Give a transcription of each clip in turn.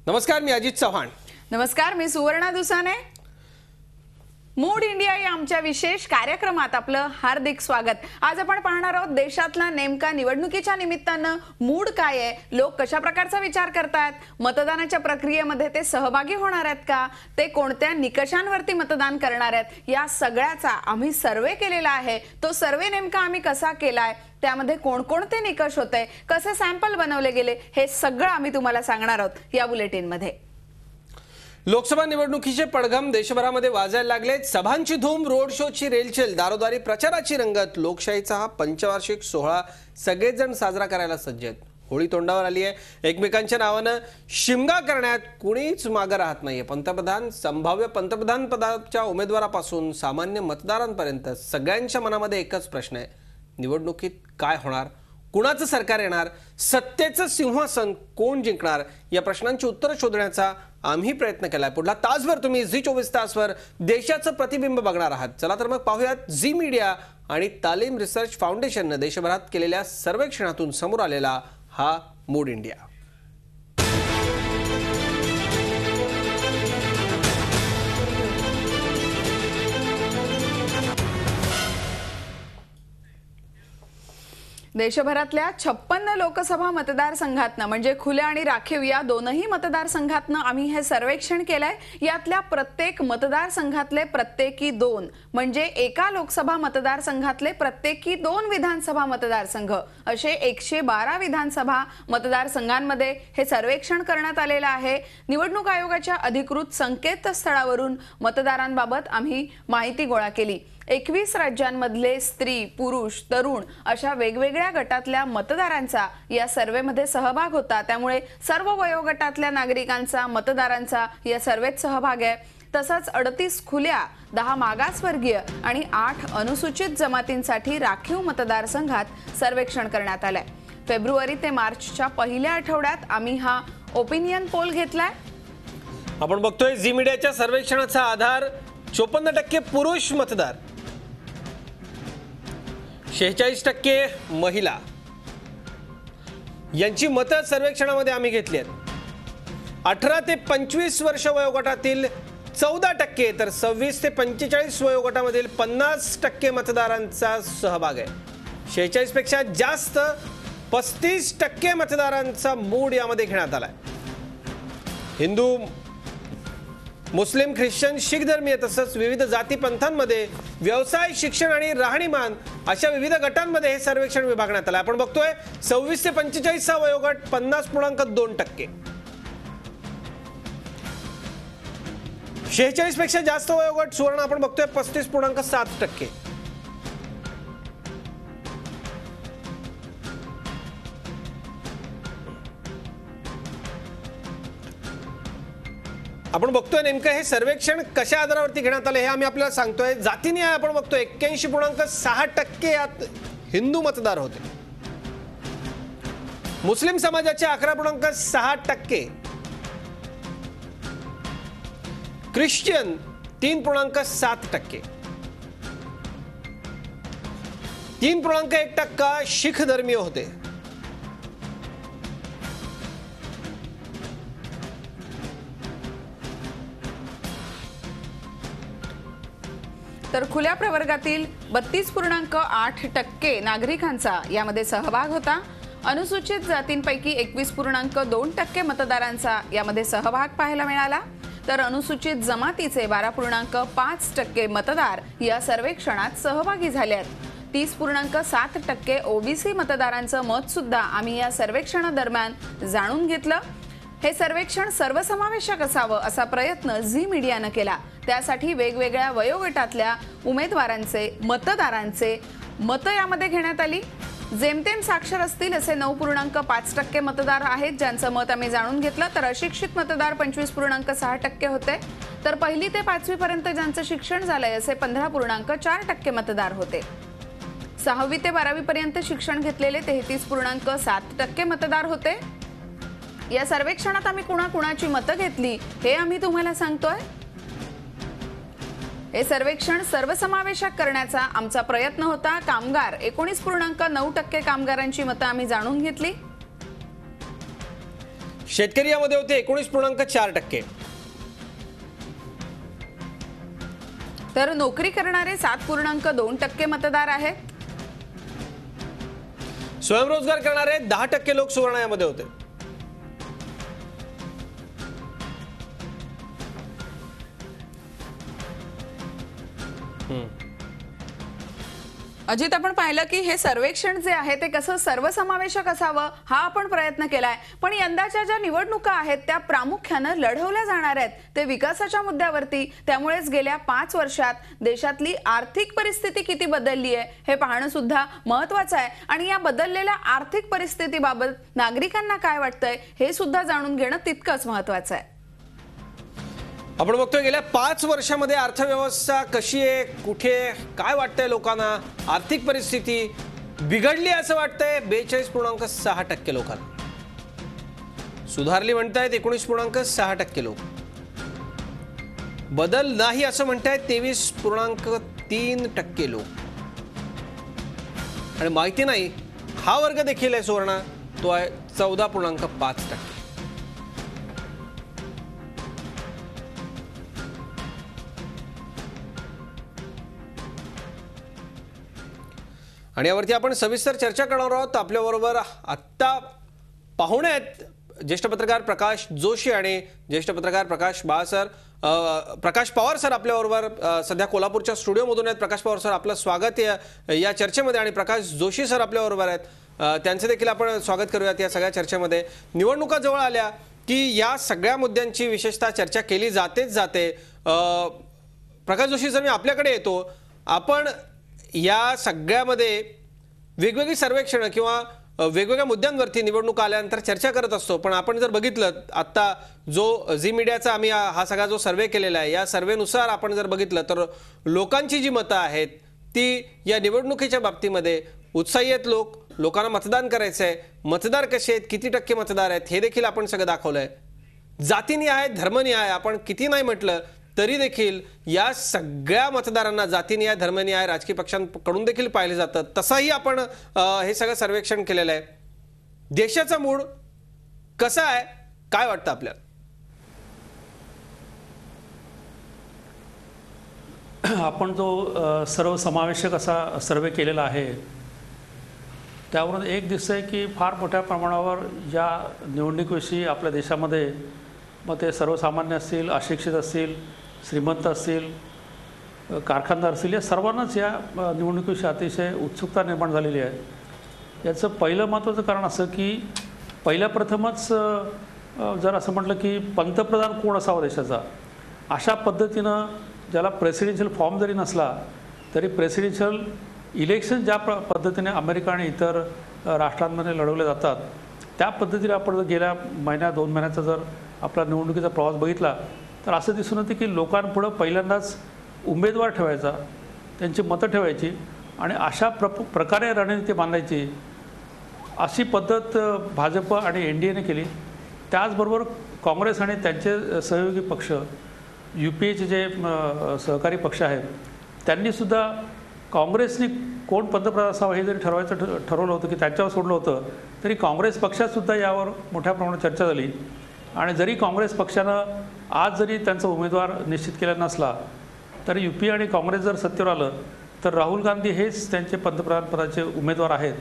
नमस्कार, मी अजित चव्हाण. नमस्कार, मी Suvarna Dusane. Mood India या आमच्या विशेष कार्यक्रमात आपलं हार्दिक स्वागत. आज आपण पाहणार आहोत देशातला नेमका निवडणुकीच्या निमित्तानं मूड काय आहे, लोक कशा प्रकारचा विचार करतात, मतदानाच्या प्रक्रियेमध्ये ते सहभागी होणार आहेत का, ते कोणत्या निकषांवरती मतदान करणार आहेत, या सगळ्याचा आम्ही सर्वे केलेला आहे. तो सर्वे नेमका आम्ही कसा केलाय, त्यामध्ये कोणकोणते निकष होते, कसे सॅम्पल बनवले गेले, हे सगळं आम्ही तुम्हाला सांगणार आहोत या बुलेटिनमध्ये. लोकसभा निवडणुकीचे पडघम देशभरामध्ये वाजायला लागलेत. सभांची धूम, रोड शोची रेलचेल, दारोदारी प्रचाराची रंगत. लोकशाहीचा हा पंचवार्षिक सोहळा सगळेजण साजरा करायला सज्ज आहेत. होळी तोंडावर आली आहे. एकमेकांच्या नावानं शिमगा करण्यात कुणीच मागं राहत नाहीये. संभाव्य पंतप्रधान पदाच्या उमेदवारापासून सामान्य मतदारांपर्यंत सगळ्यांच्या मनामध्ये एकच प्रश्न आहे: निवडणुकीत काय होणार, कुणाचं सरकार येणार, सत्तेचं सिंहासन कोण जिंकणार, या प्रश्नांची उत्तरं शोधण्याचा आम्ही प्रयत्न केलाय. पुढला तासभर तुम्ही झी 24 तासवर देशाचं प्रतिबिंब बघणार आहात. चला तर मग पाहूयात झी मीडिया आणि तालीम रिसर्च फाउंडेशनने देशभरात केलेल्या सर्वेक्षणातून समोर आलेला हा मूड इंडिया. देशभरातल्या 56 लोकसभा मतदारसंघातनं म्हणजे खुल्या आणि राखीव या दोनही मतदारसंघातनं आम्ही हे सर्वेक्षण केलंय. यातल्या प्रत्येक मतदारसंघातले प्रत्येकी 2 म्हणजे एका लोकसभा मतदारसंघातले प्रत्येकी 2 विधानसभा मतदारसंघ असे 112 विधानसभा मतदारसंघांमध्ये हे सर्वेक्षण करण्यात आलेलं आहे. निवडणूक आयोगाच्या अधिकृत संकेतस्थळावरून मतदारांबाबत आम्ही माहिती गोळा केली. 21 राज्यांमधले स्त्री, पुरुष, तरुण अशा वेगवेगळ्या गटातल्या मतदारांचा या सर्वेमध्ये सहभाग होता. त्यामुळे सर्व वयोगटातल्या नागरिकांचा, मतदारांचा या सर्वेत सहभाग आहे. तसंच 38 खुल्या, 10 मागासवर्गीय आणि 8 अनुसूचित जमातींसाठी राखीव मतदारसंघात सर्वेक्षण करण्यात आलंय. फेब्रुवारी ते मार्चच्या पहिल्या आठवड्यात आम्ही हा ओपिनियन पोल घेतलाय. आपण बघतोय झी मीडियाच्या सर्वेक्षणाचा आधार 54% पुरुष मतदार, 46% महिला यांची मतं सर्वेक्षणामध्ये आम्ही घेतली आहेत. 18 ते 25 वर्ष वयोगटातील 14%, तर 26 ते 45 वयोगटामधील 50% मतदारांचा सहभाग आहे. 46 पेक्षा जास्त 35% मतदारांचा मूड यामध्ये घेण्यात आलाय. हिंदू, मुस्लिम, ख्रिश्चन, शीख धर्मीय तसंच विविध जाती पंथांमध्ये, व्यवसाय, शिक्षण आणि राहणीमान अशा विविध गटांमध्ये हे सर्वेक्षण विभागण्यात आलं. आपण बघतोय 26 ते 45 चा वयोगट 50.2%, 46 पेक्षा जास्त वयोगट सुवर्ण आपण बघतोय 35.7%. आपण बघतोय नेमकं हे सर्वेक्षण कशा आधारावरती घेण्यात आले हे आम्ही आपल्याला सांगतोय. जातीनिहाय आपण बघतोय 81.6% यात हिंदू मतदार होते. मुस्लिम समाजाचे 11.6%, ख्रिश्चन 3.7%, 3.1% शीख धर्मीय होते. तर खुल्या प्रवर्गातील 32.8% नागरिकांचा यामध्ये सहभाग होता. अनुसूचित जातींपैकी 21.2% मतदारांचा यामध्ये सहभाग पाहायला मिळाला. तर अनुसूचित जमातीचे 12.5% मतदार या सर्वेक्षणात सहभागी झाले आहेत. 30.7% ओबीसी मतदारांचं मत सुद्धा आम्ही या सर्वेक्षणादरम्यान जाणून घेतलं. हे सर्वेक्षण सर्वसमावेशक असावं असा प्रयत्न झी मीडियानं केला. त्यासाठी वेगवेगळ्या वयोगटातल्या उमेदवारांचे, मतदारांचे मतं यामध्ये घेण्यात आली. जेमतेम साक्षर असतील असे 9.5% मतदार आहेत ज्यांचं मत आम्ही जाणून घेतलं. तर अशिक्षित मतदार 25.6% होते. तर 1ली ते 5वी पर्यंत ज्यांचं शिक्षण झालंय असे 15.4% मतदार होते. 6वी ते 12वी पर्यंत शिक्षण घेतलेले 33.7% मतदार होते. या सर्वेक्षणात आम्ही कुणाकुणाची मतं घेतली हे आम्ही तुम्हाला सांगतोय. हे सर्वेक्षण सर्वसमावेशक करण्याचा आमचा प्रयत्न होता. कामगार 19.9% कामगारांची मतं आम्ही जाणून घेतली. शेतकरी यामध्ये होते 19.4%. तर नोकरी करणारे 7.2% मतदार आहेत. स्वयंरोजगार करणारे 10% लोक सुवर्ण यामध्ये होते. अजित, आपण पाहिलं की हे सर्वेक्षण जे आहे ते कसं सर्वसमावेशक असावं हा आपण प्रयत्न केलाय. पण यंदाच्या ज्या निवडणुका आहेत त्या प्रामुख्यानं लढवल्या जाणार आहेत ते विकासाच्या मुद्द्यावरती. त्यामुळेच गेल्या 5 वर्षात देशातली आर्थिक परिस्थिती किती बदलली आहे हे पाहणं सुद्धा महत्त्वाचं आहे. आणि या बदललेल्या आर्थिक परिस्थितीबाबत नागरिकांना काय वाटतंय हे सुद्धा जाणून घेणं तितकंच महत्त्वाचं आहे. आपण बघतोय गेल्या 5 वर्षामध्ये अर्थव्यवस्था कशी आहे, कुठे, काय वाटतंय लोकांना, आर्थिक परिस्थिती बिघडली असं वाटतंय 42.6% लोकांना. सुधारली म्हणतायत 19.6% लोक. बदल नाही असं म्हणतायत 23.3% लोक. आणि माहिती नाही हा वर्ग देखील आहे सुवर्ण, तो आहे 14.5%. आणि यावरती आपण सविस्तर चर्चा करणार आहोत. आपल्याबरोबर आत्ता पाहुणे आहेत ज्येष्ठ पत्रकार प्रकाश जोशी आणि ज्येष्ठ पत्रकार प्रकाश पवार सर आपल्याबरोबर सध्या कोल्हापूरच्या स्टुडिओमधून आहेत. प्रकाश पवार सर, आपलं स्वागत या चर्चेमध्ये. आणि प्रकाश जोशी सर आपल्याबरोबर आहेत, त्यांचे देखील आपण स्वागत करूयात या सगळ्या चर्चेमध्ये. निवडणुका जवळ आल्या की या सगळ्या मुद्द्यांची विशेषतः चर्चा केली जाते. प्रकाश जोशी सर, मी आपल्याकडे येतो. आपण या सगळ्यामध्ये वेगवेगळी सर्वेक्षण किंवा वेगवेगळ्या मुद्द्यांवरती निवडणूक आल्यानंतर चर्चा करत असतो. पण आपण जर बघितलं आता जो झी मीडियाचा आम्ही हा सगळा जो सर्वे केलेला आहे, या सर्वेनुसार आपण जर बघितलं तर लोकांची जी मतं आहेत ती या निवडणुकीच्या बाबतीमध्ये उत्साही आहेत. लोकांना मतदान करायचं आहे. मतदार कसे आहेत, किती टक्के मतदार आहेत हे देखील आपण सगळं दाखवलंय. जातीनिहाय, धर्मनिहाय आपण किती नाही म्हटलं तरी देखील या सगळ्या मतदारांना जातीनिहाय, धर्मनिहाय राजकीय पक्षांकडून देखील पाहिलं जातं. तसाही आपण हे सगळं सर्वेक्षण केलेलं आहे. देशाचा मूड कसा आहे, काय वाटतं आपल्याला? आपण जो सर्वसमावेशक असा सर्वे केलेला आहे त्यावरून एक दिसतंय की फार मोठ्या प्रमाणावर या निवडणुकीविषयी आपल्या देशामध्ये, मग ते सर्वसामान्य असतील, अशिक्षित असतील, श्रीमंत असतील, कारखानदार असतील, या सर्वांनाच या निवडणुकीविषयी अतिशय उत्सुकता निर्माण झालेली आहे. याचं पहिलं महत्त्वाचं कारण असं की प्रथमच जर असं म्हटलं की पंतप्रधान कोण असावा देशाचा, अशा पद्धतीनं ज्याला प्रेसिडेन्शियल फॉर्म जरी नसला तरी प्रेसिडेन्शियल इलेक्शन ज्या पद्धतीने अमेरिका आणि इतर राष्ट्रांमध्ये लढवले जातात त्या पद्धतीने आपण जर गेल्या दोन महिन्याचा जर आपला निवडणुकीचा प्रवास बघितला तर असं दिसून येतं की लोकांपुढं पहिल्यांदाच उमेदवार ठेवायचा, त्यांची मतं ठेवायची आणि अशा प्रकारे रणनीती बांधायची, अशी पद्धत भाजप आणि NDAने केली. त्याचबरोबर काँग्रेस आणि त्यांचे सहयोगी पक्ष, UPAचे जे सहकारी पक्ष आहेत, त्यांनीसुद्धा काँग्रेसने कोण पंतप्रधान असावं हे जरी ठरवलं होतं की त्याच्यावर सोडलं होतं तरी काँग्रेस पक्षातसुद्धा यावर मोठ्या प्रमाणात चर्चा झाली. आणि जरी काँग्रेस पक्षानं आज जरी त्यांचा उमेदवार निश्चित केला नसला तरी UPA आणि काँग्रेस जर सत्तेवर आलं तर राहुल गांधी हेच त्यांचे पंतप्रधानपदाचे उमेदवार आहेत.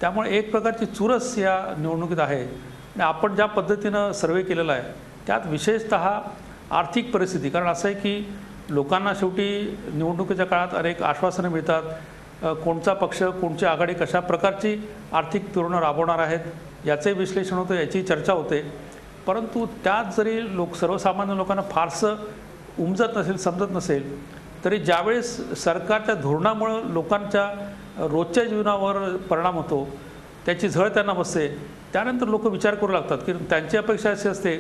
त्यामुळे एक प्रकारची चुरस या निवडणुकीत आहे. आणि आपण ज्या पद्धतीनं सर्वे केलेला आहे त्यात विशेषतः आर्थिक परिस्थिती, कारण असं आहे की लोकांना शेवटी निवडणुकीच्या काळात अनेक आश्वासनं मिळतात, कोणता पक्ष, कोणची आघाडी कशा प्रकारची आर्थिक धोरणं राबवणार आहेत याचे विश्लेषण होतं, याची चर्चा होते. परंतु त्यात जरी सर्वसामान्य लोकांना फारसं उमजत नसेल, समजत नसेल तरी ज्यावेळेस सरकारच्या धोरणामुळं लोकांच्या रोजच्या जीवनावर परिणाम होतो, त्याची झळ त्यांना बसते, त्यानंतर लोक विचार करू लागतात की त्यांची अपेक्षा अशी असते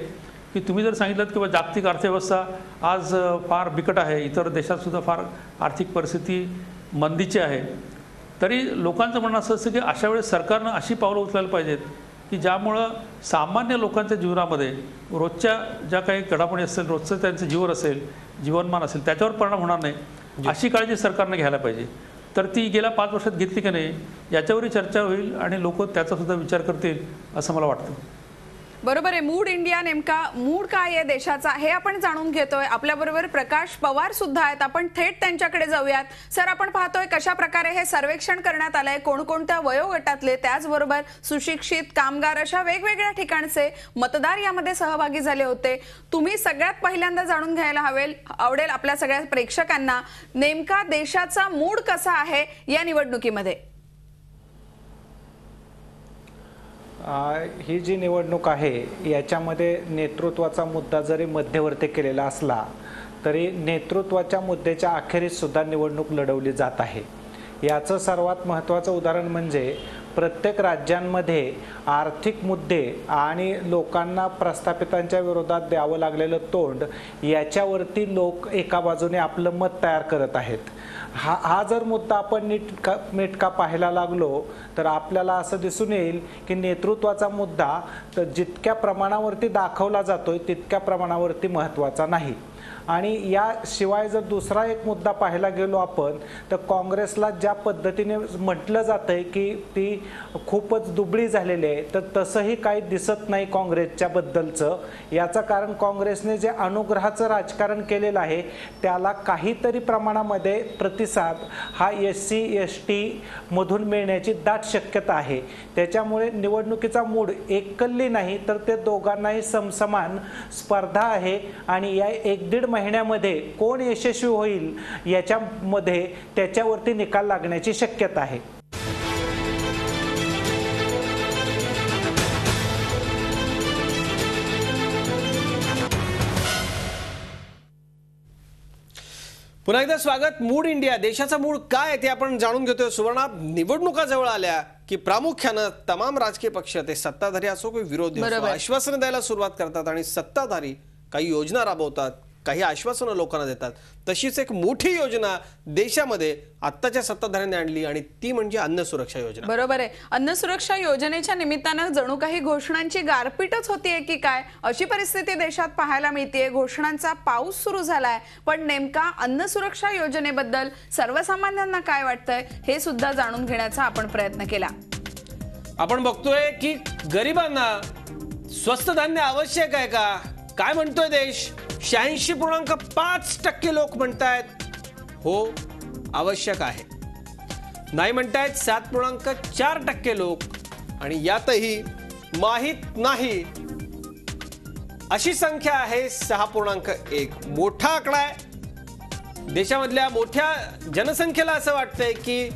की तुम्ही जर सांगितलं की जागतिक अर्थव्यवस्था आज फार बिकट आहे, इतर देशातसुद्धा फार आर्थिक परिस्थिती मंदीची आहे, तरी लोकांचं म्हणणं असं असतं की अशा वेळेस सरकारनं अशी पावलं उचलायला पाहिजेत की ज्यामुळं सामान्य लोकांच्या जीवनामध्ये रोजच्या ज्या काही घडामोडी असेल, रोजचं त्यांचं जीवन असेल, जीवनमान असेल, त्याच्यावर परिणाम होणार नाही, अशी काळजी सरकारनं घ्यायला पाहिजे. तर ती गेल्या 5 वर्षात घेतली की नाही याच्यावरही चर्चा होईल आणि लोक त्याचासुद्धा विचार करतील असं मला वाटतं. बरोबर आहे. मूड इंडिया नेमका मूड काय आहे देशाचा हे आपण जाणून घेतोय. आपल्याबरोबर प्रकाश पवार सुद्धा आहेत. आपण थेट त्यांच्याकडे जाऊयात. सर, आपण पाहतोय कशा प्रकारे हे सर्वेक्षण करण्यात आलंय, कोणकोणत्या वयोगटातले, त्याचबरोबर सुशिक्षित, कामगार अशा वेगवेगळ्या ठिकाणचे मतदार यामध्ये सहभागी झाले होते. तुम्ही सगळ्यात पहिल्यांदा जाणून घ्यायला आवडेल आपल्या सगळ्या प्रेक्षकांना नेमका देशाचा मूड कसा आहे या निवडणुकीमध्ये. ही जी निवडणूक आहे याच्यामध्ये नेतृत्वाचा मुद्दा जरी मध्यवर्ती केलेला असला तरी नेतृत्वाच्या मुद्द्याच्या अखेरीस सुद्धा निवडणूक लढवली जात आहे. याचं सर्वात महत्त्वाचं उदाहरण म्हणजे प्रत्येक राज्यांमध्ये आर्थिक मुद्दे आणि लोकांना प्रस्थापितांच्या विरोधात द्यावं लागलेलं तोंड याच्यावरती लोक एका बाजूने आपलं मत तयार करत आहेत. हा जर मुद्दा आपण नीटका पाहायला लागलो तर आपल्याला असं दिसून येईल की नेतृत्वाचा मुद्दा तर जितक्या प्रमाणावरती दाखवला जातोय तितक्या प्रमाणावरती महत्त्वाचा नाही. आणि याशिवाय जर दुसरा एक मुद्दा पाहायला गेलो आपण तर काँग्रेसला ज्या पद्धतीने म्हटलं जातंय की ती खूपच दुबळी झालेली आहे तर तसंही काही दिसत नाही काँग्रेसच्या बद्दलचं. याचं कारण काँग्रेसने जे अनुग्रहाचं राजकारण केलेलं आहे त्याला काहीतरी प्रमाणामध्ये प्रतिसाद हा SC ST मधून मिळण्याची दाट शक्यता आहे. त्याच्यामुळे निवडणुकीचा मूड एककल्ली नाही तर ते दोघांनाही समसमान स्पर्धा आहे आणि या 1-1.5 महिन्यामध्ये कोण यशस्वी होईल याच्यामध्ये त्याच्यावरती निकाल लागण्याची शक्यता आहे. पुन्हा एकदा स्वागत. मूड इंडिया, देशाचा मूड काय आहे ते आपण जाणून घेतोय. सुवर्णा, निवडणुका जवळ आल्या की प्रामुख्यानं तमाम राजकीय पक्ष ते सत्ताधारी असो की विरोधी असो आश्वासनं द्यायला सुरुवात करतात आणि सत्ताधारी काही योजना राबवतात, काही आश्वासनं लोकांना देतात. तशीच एक मोठी योजना देशामध्ये आत्ताच्या सत्ताधाऱ्यांनी आणली आणि ती म्हणजे अन्न सुरक्षा योजना. बरोबर आहे. अन्न सुरक्षा योजनेच्या निमित्तानं जणू काही घोषणांची गारपीटच होतीये की काय अशी परिस्थिती देशात पाहायला मिळतेय. घोषणांचा पाऊस सुरू झालाय. पण नेमका अन्न सुरक्षा योजनेबद्दल सर्वसामान्यांना काय वाटतंय हे सुद्धा जाणून घेण्याचा आपण प्रयत्न केला. आपण बघतोय की गरिबांना स्वस्त धान्य आवश्यक आहे का, काय म्हणतोय देश. 86.5% लोक म्हणतायत हो आवश्यक आहे. नाही म्हणतायत 7.4% लोक आणि यातही माहित नाही अशी संख्या आहे 6.1. मोठा आकडा आहे. देशामधल्या मोठ्या जनसंख्येला असं वाटतंय की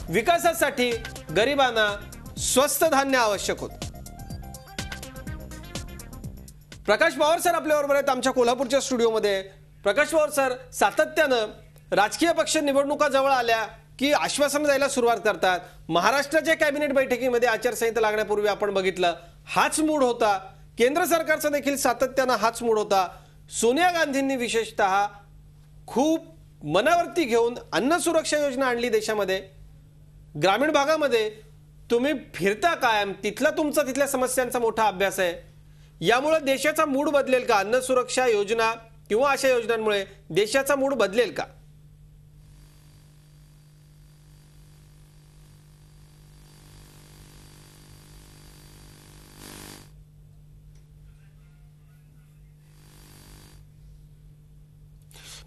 विकासासाठी गरिबांना स्वस्त धान्य आवश्यक होतं. प्रकाश पवार सर आपल्याबरोबर आहेत आमच्या कोल्हापूरच्या स्टुडिओमध्ये. प्रकाश पवार सर, सातत्यानं राजकीय पक्ष निवडणुका जवळ आल्या की आश्वासन द्यायला सुरुवात करतात. महाराष्ट्राच्या कॅबिनेट बैठकीमध्ये आचारसंहिता लागण्यापूर्वी आपण बघितलं हाच मूड होता. केंद्र सरकारचा देखील सातत्यानं हाच मूड होता. सोनिया गांधींनी विशेषतः खूप मनावरती घेऊन अन्न सुरक्षा योजना आणली देशामध्ये. ग्रामीण भागामध्ये तुम्ही फिरता कायम, तिथल्या समस्यांचा मोठा अभ्यास आहे. यामुळे देशाचा मूड बदलेल का? अन्न सुरक्षा योजना किंवा अशा योजनांमुळे देशाचा मूड बदलेल का?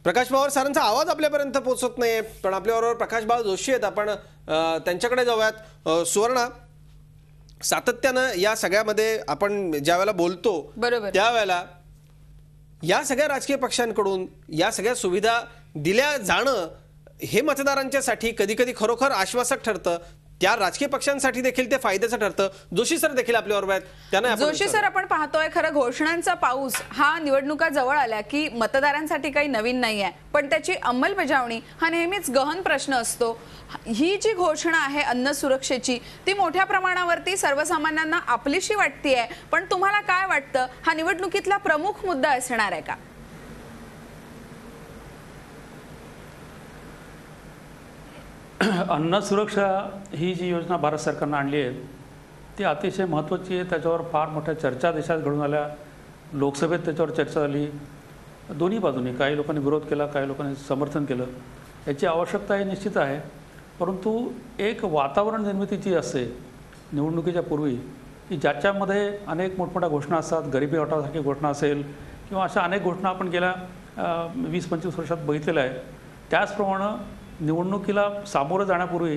प्रकाश पवार सरांचा आवाज आपल्यापर्यंत पोहोचत नाहीये, पण आपल्याबरोबर प्रकाश बाळ जोशी आहेत. आपण त्यांच्याकडे जाऊयात. सुवर्णा, सातत्यानं या सगळ्यामध्ये आपण ज्या वेळेला बोलतो त्यावेळेला या सगळ्या राजकीय पक्षांकडून या सगळ्या सुविधा दिल्या जाणं हे मतदारांच्यासाठी कधी कधी खरोखर आश्वासक ठरतं. त्या राजकीय पक्षांसाठी देखील ते फायद्याचं ठरतं. जोशी सर देखील आपल्याबरोबर आहेत. त्यांना जोशी सर, आपण पाहतोय खरं घोषणांचा पाऊस हा निवडणुका जवळ आल्या की मतदारांसाठी काही नवीन नाही आहे, पण त्याची अंमलबजावणी हा नेहमीच गहन प्रश्न असतो. ही जी घोषणा आहे अन्न सुरक्षेची ती मोठ्या प्रमाणावरती सर्वसामान्यांना आपलीशी वाटतेय, पण तुम्हाला काय वाटतं हा निवडणुकीतला प्रमुख मुद्दा असणार आहे का? अन्न सुरक्षा ही जी योजना भारत सरकारनं आणली आहे ती अतिशय महत्त्वाची आहे. त्याच्यावर फार मोठ्या चर्चा देशात घडून आल्या. लोकसभेत त्याच्यावर चर्चा झाली. दोन्ही बाजूनी काही लोकांनी विरोध केला, काही लोकांनी समर्थन केलं. याची आवश्यकता ही निश्चित आहे, परंतु एक वातावरण निर्मिती जी असते निवडणुकीच्या पूर्वी की ज्याच्यामध्ये अनेक मोठमोठ्या घोषणा असतात, गरिबी हटावसारखी घोषणा असेल किंवा अशा अनेक घोषणा आपण गेल्या 20-25 वर्षात बघितलेल्या आहे. त्याचप्रमाणे निवडणुकीला सामोरं जाण्यापूर्वी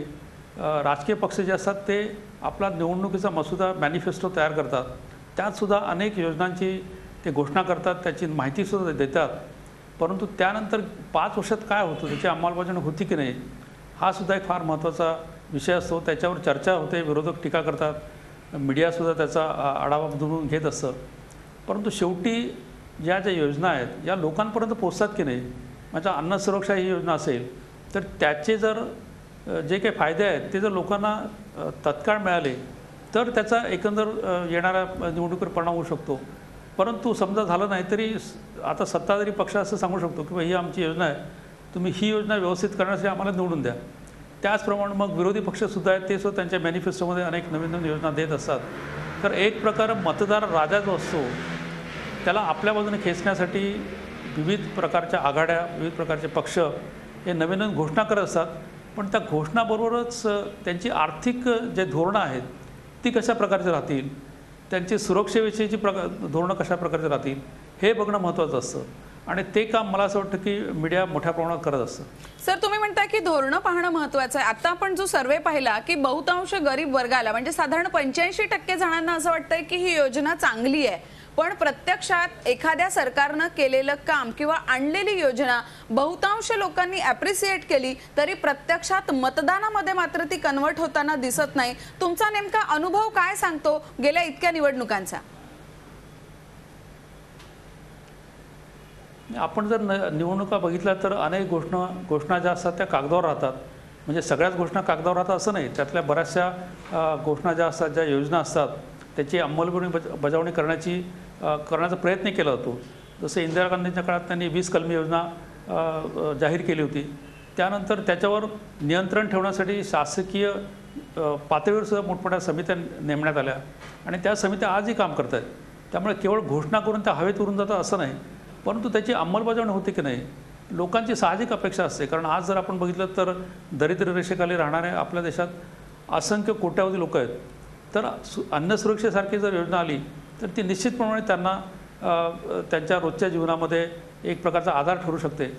राजकीय पक्ष जे असतात ते आपला निवडणुकीचा मसुदा मॅनिफेस्टो तयार करतात. त्यातसुद्धा अनेक योजनांची ते घोषणा करतात, त्याची माहितीसुद्धा देतात. परंतु त्यानंतर 5 वर्षात काय होतं, त्याची अंमलबजावणी होती की नाही, हा सुद्धा एक फार महत्त्वाचा विषय असतो. त्याच्यावर चर्चा होते, विरोधक टीका करतात, मीडियासुद्धा त्याचा आढावा बदलून घेत असतं. परंतु शेवटी ज्या योजना आहेत या लोकांपर्यंत पोहोचतात की नाही. म्हणजे अन्न सुरक्षा ही योजना असेल तर त्याचे जर जे काही फायदे आहेत ते जर लोकांना तत्काळ मिळाले तर त्याचा एकंदर येणाऱ्या निवडणुकीवर परिणाम होऊ शकतो. परंतु समजा झालं नाही तरी आता सत्ताधारी पक्ष असं सांगू शकतो की ही आमची योजना आहे, तुम्ही ही योजना व्यवस्थित करण्यासाठी आम्हाला निवडून द्या. त्याचप्रमाणे मग विरोधी पक्षसुद्धा आहेत, ते सुद्धा त्यांच्या मॅनिफेस्टोमध्ये अनेक नवीन नवीन योजना देत असतात. तर एक प्रकार मतदार राजा जो असतो त्याला आपल्या बाजूने खेचण्यासाठी विविध प्रकारच्या आघाड्या, विविध प्रकारचे पक्ष हे नवीन नवीन घोषणा करत असतात. पण त्या घोषणाबरोबरच त्यांची आर्थिक जे धोरणं आहेत ती कशा प्रकारचे राहतील, त्यांची सुरक्षेविषयीची धोरणं कशा प्रकारचे राहतील हे बघणं महत्त्वाचं असतं. आणि ते काम मला असं वाटतं की मीडिया मोठ्या प्रमाणात करत असतं. सर, तुम्ही म्हणता की धोरणं पाहणं महत्त्वाचं आहे. आता आपण जो सर्वे पाहिला की बहुतांश गरीब वर्गाला म्हणजे साधारण 85% जणांना असं वाटतंय की ही योजना चांगली आहे. पण प्रत्यक्षात एखाद्या सरकारनं केलेलं काम किंवा आणलेली योजना बहुतांश लोकांनी ॲप्रिसिएट केली तरी प्रत्यक्षात मतदानामध्ये मात्र ती कन्वर्ट होताना दिसत नाही. तुमचा नेमका अनुभव काय सांगतो गेल्या इतक्या निवडणुकांचा? आपण जर निवडणुका बघितल्या तर अनेक घोषणा ज्या असतात त्या कागदावर राहतात. म्हणजे सगळ्याच घोषणा कागदावर राहतात असं नाही. त्यातल्या बऱ्याचशा घोषणा ज्या असतात, ज्या योजना असतात त्याची अंमलबजावणी करण्याचा प्रयत्न केला जातो. जसं इंदिरा गांधींच्या काळात त्यांनी 20 कलमी योजना जाहीर केली होती. त्यानंतर त्याच्यावर नियंत्रण ठेवण्यासाठी शासकीय पातळीवर सुद्धा मोठमोठ्या समित्या नेमण्यात आल्या आणि त्या समित्या आजही काम करत आहेत. त्यामुळे केवळ घोषणा करून त्या हवेत उडून जातात असं नाही, परंतु त्याची अंमलबजावणी होते की नाही लोकांची साहजिक अपेक्षा असते. कारण आज जर आपण बघितलं तर दारिद्र्य रेषेखाली राहणारे आपल्या देशात असंख्य कोट्यावधी लोक आहेत. तर अन्न सुरक्षेसारखी जर योजना आली तर ती निश्चितप्रमाणे त्यांना त्यांच्या रोजच्या जीवनामध्ये एक प्रकारचा आधार ठरू शकते.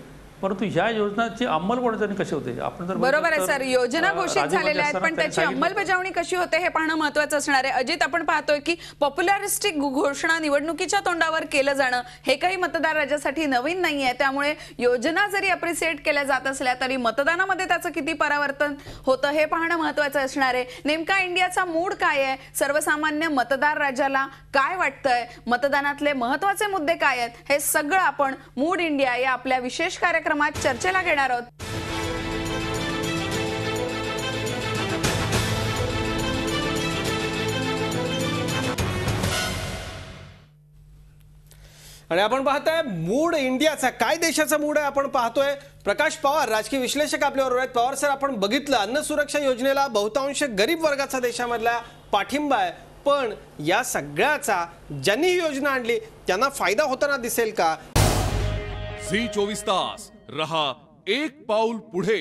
परंतु ह्या योजनाची अंमलबजावणी कशी होते आपण जर बरोबर आहे सर, योजना घोषित झालेल्या आहेत पण त्याची अंमलबजावणी कशी होते हे पाहणं महत्त्वाचं असणार आहे. अजित, आपण पाहतोय की पॉप्युलरिस्टिक घोषणा निवडणुकीच्या तोंडावर केलं जाणं हे काही मतदार राजासाठी नवीन नाही आहे. त्यामुळे योजना जरी अप्रिशिएट केल्या जात असल्या तरी मतदानामध्ये त्याचं किती परावर्तन होतं हे पाहणं महत्त्वाचं असणार आहे. नेमका इंडियाचा मूड काय आहे, सर्वसामान्य मतदार राजाला काय वाटतंय, मतदानातले महत्त्वाचे मुद्दे काय आहेत हे सगळं आपण मूड इंडिया या आपल्या विशेष कार्यक्रमात चर्चेला घेणार आहोत. आणि आपण पाहताय मूड इंडियाचा, काय देशाचा मूड आहे आपण पाहतोय. प्रकाश पवार राजकीय विश्लेषक आपल्याबरोबर आहेत. पवार सर, आपण बघितलं अन्न सुरक्षा योजनेला बहुतांश गरीब वर्गाचा देशामधला पाठिंबा आहे, पण या सगळ्याचा ज्यांनी ही योजना आणली त्यांना फायदा होताना दिसेल का? झी 24 तास रहा एक पाऊल पुढे.